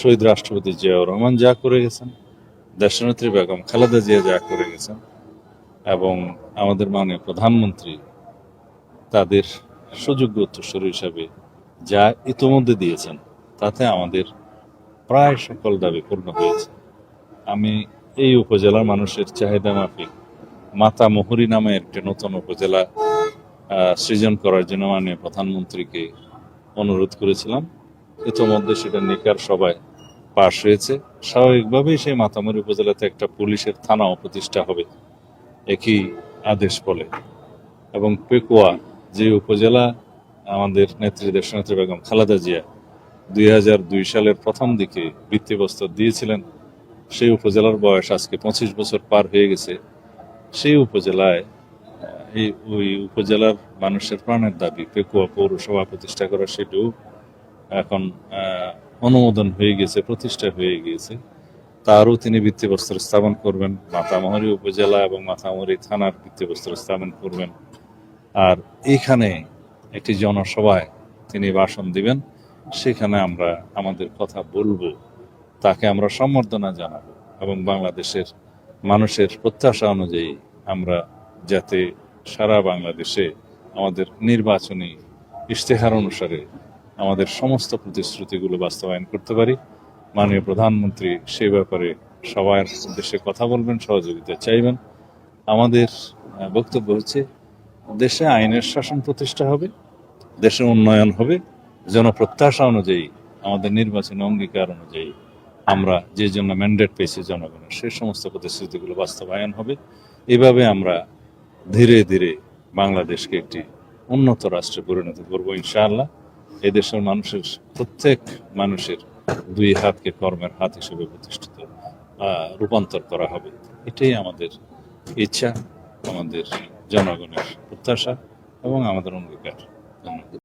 শহীদ রাষ্ট্রপতি জিয়াউর রহমান যা করে গেছেন, দেশনেত্রী বেগম খালেদা জিয়া যা করে গেছেন, এবং আমাদের মাননীয় প্রধানমন্ত্রী তাদের সুযোগ্য উত্তরসূরি হিসাবে যা ইতোমধ্যে দিয়েছেন, তাতে আমাদের প্রায় সকল দাবি পূর্ণ হয়েছে। আমি এই উপজেলার মানুষের চাহিদা মাফিক মাতামুহুরী নামে একটি নতুন উপজেলা সৃজন করার জন্য মাননীয় প্রধানমন্ত্রীকে অনুরোধ করেছিলাম। ইতোমধ্যে সেটা নিকার সভায় পাশ হয়েছে। স্বাভাবিকভাবেই সেই মাতামুহুরী উপজেলাতে একটা পুলিশের থানাও প্রতিষ্ঠা হবে একই আদেশ বলে। এবং পেকুয়া যে উপজেলা আমাদের নেত্রী দেশনেত্রী বেগম খালেদা জিয়া 2002 সালের প্রথম দিকে ভিত্তিপ্রস্তর দিয়েছিলেন, সেই উপজেলার বয়স আজকে 25 বছর পার হয়ে গেছে। সেই উপজেলায় ওই উপজেলার মানুষের প্রাণের দাবি পেকুয়া পৌরসভা প্রতিষ্ঠা করা, সেটিও এখন অনুমোদন হয়ে গেছে, প্রতিষ্ঠা হয়ে গিয়েছে। তারও তিনি ভিত্তিপ্রস্তর স্থাপন করবেন। মাতামুহুরী উপজেলা এবং মাতামুহুরী থানার ভিত্তিপ্রস্তর স্থাপন করবেন। আর এইখানে একটি জনসভায় তিনি ভাষণ দিবেন। সেখানে আমরা আমাদের কথা বলবো, তাকে আমরা সম্বর্ধনা জানাবো এবং বাংলাদেশের মানুষের প্রত্যাশা অনুযায়ী আমরা যাতে সারা বাংলাদেশে আমাদের নির্বাচনী ইশতেহার অনুসারে আমাদের সমস্ত প্রতিশ্রুতিগুলো বাস্তবায়ন করতে পারি। মাননীয় প্রধানমন্ত্রী সেই ব্যাপারে সবার উদ্দেশ্যে কথা বলবেন, সহযোগিতা চাইবেন। আমাদের বক্তব্য হচ্ছে, দেশে আইনের শাসন প্রতিষ্ঠা হবে, দেশের উন্নয়ন হবে, জনপ্রত্যাশা অনুযায়ী আমাদের নির্বাচনী অঙ্গীকার অনুযায়ী আমরা যে জন্য ম্যান্ডেট পেয়েছি জনগণের, সেই সমস্ত প্রতিশ্রুতিগুলো বাস্তবায়ন হবে। এভাবে আমরা ধীরে ধীরে বাংলাদেশকে একটি উন্নত রাষ্ট্রে পরিণত করবো ইনশাআল্লাহ। এদেশের মানুষের প্রত্যেক মানুষের দুই হাতকে কর্মের হাত হিসেবে প্রতিষ্ঠিত রূপান্তর করা হবে। এটাই আমাদের ইচ্ছা, আমাদের জনগণের প্রত্যাশা এবং আমাদের অঙ্গীকার। ধন্যবাদ।